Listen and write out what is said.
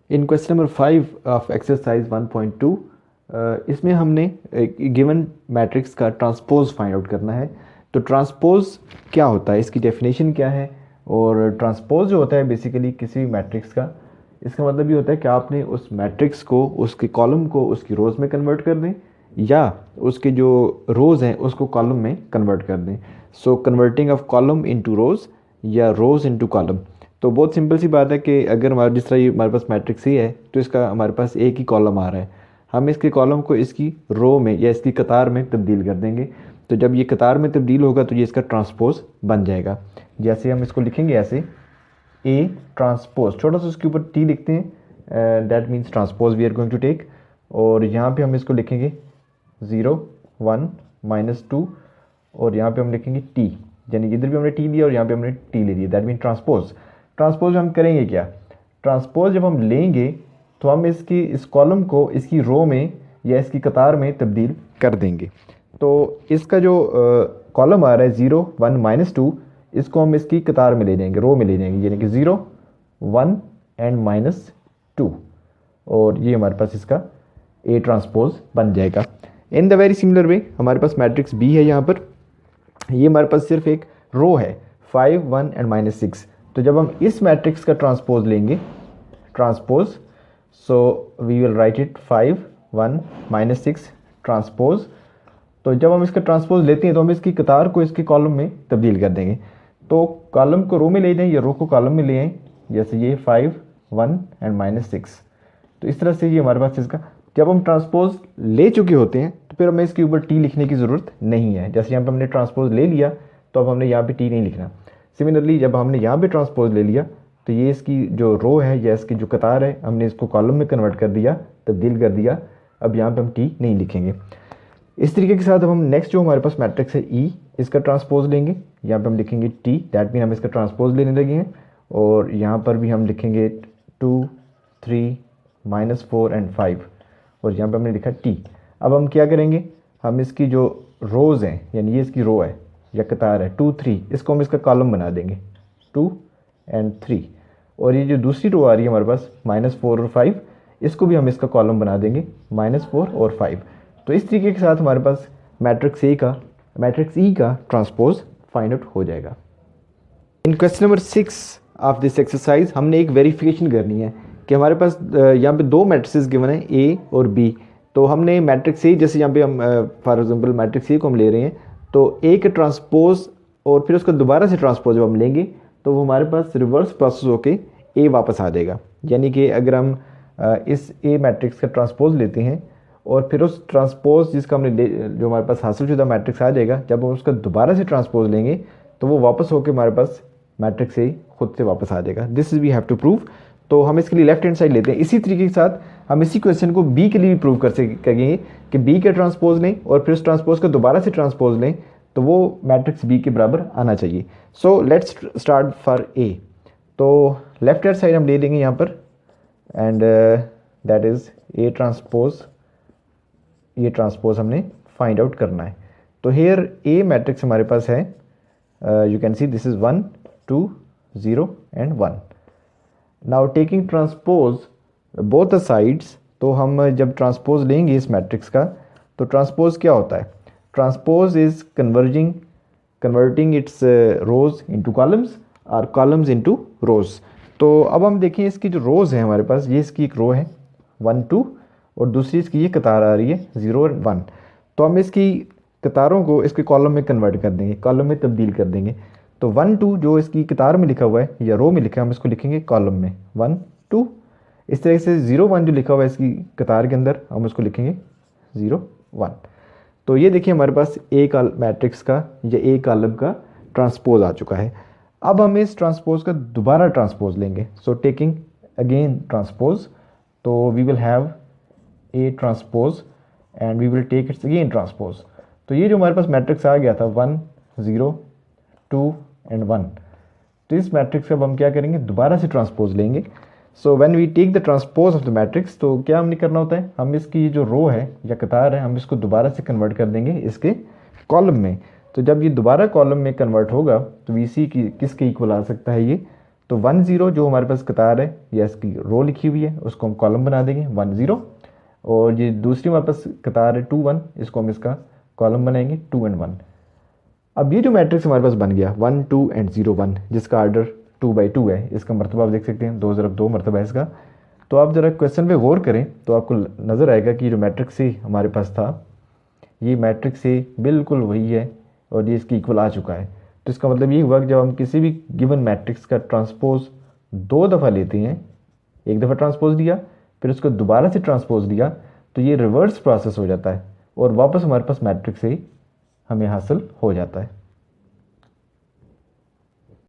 In question number 5 of exercise 1.2 इसमें हमने given matrix का ट्रांसपोज फाइंड आउट करना है। तो ट्रांसपोज क्या होता है, इसकी डेफिनेशन क्या है। और ट्रांसपोज जो होता है बेसिकली किसी भी मैट्रिक्स का, इसका मतलब ये होता है कि आपने उस मैट्रिक्स को, उसके कॉलम को उसकी रोज़ में कन्वर्ट कर दें या उसके जो रोज़ हैं उसको कॉलम में कन्वर्ट कर दें। सो कन्वर्टिंग ऑफ कॉलम इनटू रोज़ या रोज़ इनटू कॉलम। तो बहुत सिंपल सी बात है कि अगर हमारा जिस तरह ये हमारे पास मैट्रिक्स ही है तो इसका हमारे पास एक ही कॉलम आ रहा है, हम इसके कॉलम को इसकी रो में या इसकी कतार में तब्दील कर देंगे। तो जब ये कतार में तब्दील होगा तो ये इसका ट्रांसपोज बन जाएगा। जैसे हम इसको लिखेंगे ऐसे ए ट्रांसपोज, छोटा सा उसके ऊपर टी लिखते हैं, that means transpose we are going to take. और यहाँ पे हम इसको लिखेंगे 0 1 -2 और यहाँ पे हम लिखेंगे टी, यानी इधर भी हमने टी लिया और यहाँ पे हमने टी ले लिया, दैट मीन ट्रांसपोज। ट्रांसपोज हम करेंगे क्या, ट्रांसपोज जब हम लेंगे तो हम इसकी इस कॉलम को इसकी रो में या इसकी कतार में तब्दील कर देंगे। तो इसका जो कॉलम आ रहा है 0 1 -2, इसको हम इसकी कतार में ले जाएंगे, रो में ले जाएंगे, यानी कि 0 1 एंड -2 और ये हमारे पास इसका ए ट्रांसपोज बन जाएगा। In the very similar way हमारे पास मैट्रिक्स बी है, यहाँ पर ये हमारे पास सिर्फ एक रो है 5 1 एंड -6। तो जब हम इस मैट्रिक्स का ट्रांसपोज लेंगे, transpose, so we will write it 5 1 -6 transpose. तो जब हम इसका ट्रांसपोज लेते हैं तो हम इसकी कतार को इसके कॉलम में तब्दील कर देंगे। तो कॉलम को रो में ले जाएं या रो को कॉलम में ले आएँ, जैसे ये 5 1 एंड -6। तो इस तरह से ये हमारे पास इसका, जब हम ट्रांसपोज ले चुके होते हैं तो फिर हमें इसके ऊपर टी लिखने की ज़रूरत नहीं है। जैसे यहाँ पे हमने ट्रांसपोज ले लिया तो अब हमने यहाँ पे टी नहीं लिखना। सिमिलरली जब हमने यहाँ पे ट्रांसपोज ले लिया तो ये इसकी जो रो है या इसकी जो कतार है हमने इसको कॉलम में कन्वर्ट कर दिया, तब्दील कर दिया। अब यहाँ पे हम टी नहीं लिखेंगे। इस तरीके के साथ अब हम नेक्स्ट जो हमारे पास मैट्रिक्स है ई, इसका ट्रांसपोज लेंगे। यहाँ पे हम लिखेंगे टी, दैट मीन हम इसका ट्रांसपोज लेने लगे हैं। और यहाँ पर भी हम लिखेंगे 2 3 -4 एंड 5 और यहाँ पे हमने लिखा टी। अब हम क्या करेंगे, हम इसकी जो रोज़ हैं, यानी ये इसकी रो है या कतार है 2 3, इसको हम इसका कॉलम बना देंगे 2 एंड 3। और ये जो दूसरी रो आ रही है हमारे पास -4 और 5, इसको भी हम इसका कॉलम बना देंगे -4 और 5। तो इस तरीके के साथ हमारे पास मैट्रिक्स ई का ट्रांसपोज फाइंड आउट हो जाएगा। In question number 6 of this exercise हमने एक वेरिफिकेशन करनी है कि हमारे पास यहाँ पे दो मैट्रिसेस गिवन है ए और बी। तो हमने मैट्रिक्स ए, जैसे यहाँ पे हम फॉर एग्जांपल मैट्रिक्स ए को हम ले रहे हैं, तो ए के ट्रांसपोज और फिर उसको दोबारा से ट्रांसपोज जब हम लेंगे तो वो हमारे पास रिवर्स प्रोसेस होके ए वापस आ जाएगा। यानी कि अगर हम इस ए मैट्रिक्स का ट्रांसपोज लेते हैं और फिर उस ट्रांसपोज जिसका हमने जो हमारे पास हासिल शुदा मैट्रिक्स आ जाएगा, जब हम उसका दोबारा से ट्रांसपोज लेंगे तो वो वापस होकर हमारे पास मैट्रिक्स ए खुद से वापस आ जाएगा। This is we have to prove. तो हम इसके लिए लेफ्ट हैंड साइड लेते हैं। इसी तरीके के साथ हम इसी क्वेश्चन को बी के लिए भी प्रूव कर सकेंगे कि बी के ट्रांसपोज लें और फिर उस ट्रांसपोज का दोबारा से ट्रांसपोज लें तो वो मैट्रिक्स बी के बराबर आना चाहिए। So let's start for a. तो लेफ्ट हैंड साइड हम ले लेंगे यहाँ पर and that is A transpose. ये ट्रांसपोज हमने फाइंड आउट करना है। तो हेयर ए मैट्रिक्स हमारे पास है, you can see this is 1 2 0 and 1। Now taking transpose both the sides, तो हम जब ट्रांसपोज लेंगे इस मैट्रिक्स का तो ट्रांसपोज क्या होता है, transpose is converting it's rose into columns और कॉलम्स इनटू रोज। तो अब हम देखें इसकी जो रोज है हमारे पास, ये इसकी एक रो है 1 2 और दूसरी इसकी ये कतार आ रही है 0 और 1। तो हम इसकी कतारों को इसके कॉलम में कन्वर्ट कर देंगे, कॉलम में तब्दील कर देंगे। तो 1 2 जो इसकी कतार में लिखा हुआ है या रो में लिखा है, हम इसको लिखेंगे कॉलम में 1 2। इस तरह से 0 1 जो लिखा हुआ है इसकी कतार के अंदर, हम उसको लिखेंगे 0 1। तो ये देखिए हमारे पास ए मैट्रिक्स का या ए कॉलम का ट्रांसपोज आ चुका है। अब हम इस ट्रांसपोज का दोबारा ट्रांसपोज लेंगे। सो टेकिंग अगेन ट्रांसपोज, तो we will have a transpose and we will take its again transpose. तो ये जो हमारे पास मैट्रिक्स आ गया था 1 0 2 एंड 1, तो इस मैट्रिक्स का अब हम क्या करेंगे, दोबारा से ट्रांसपोज लेंगे। So when we take the transpose of the matrix, तो क्या हमने करना होता है, हम इसकी जो रो है या कतार है हम इसको दोबारा से कन्वर्ट कर देंगे इसके कॉलम में। तो जब ये दोबारा कॉलम में कन्वर्ट होगा तो वी सी की किसके इक्वल आ सकता है, ये तो 1 0 जो हमारे पास कतार है या इसकी रो लिखी हुई है उसको हम कॉलम बना देंगे 1 0, और ये दूसरी हमारे पास कतार है 2 1, इसको हम इसका कॉलम बनाएंगे 2 एंड 1। अब ये जो मैट्रिक्स हमारे पास बन गया 1 2 एंड 0 1, जिसका आर्डर 2/2 है, इसका मरतबा आप देख सकते हैं 2 ज़रब 2 मरतबा है इसका। तो आप ज़रा क्वेश्चन पे गौर करें तो आपको नज़र आएगा कि जो मैट्रिक्स ए हमारे पास था ये मैट्रिक्स ए बिल्कुल वही है और ये इसकी इक्वल आ चुका है। तो इसका मतलब ये हुआ कि जब हम किसी भी गिवन मैट्रिक्स का ट्रांसपोज 2 दफ़ा लेते हैं, एक दफ़ा ट्रांसपोज लिया फिर उसको दोबारा से ट्रांसपोज लिया, तो ये रिवर्स प्रोसेस हो जाता है और वापस हमारे पास मैट्रिक्स ए हमें हासिल हो जाता है।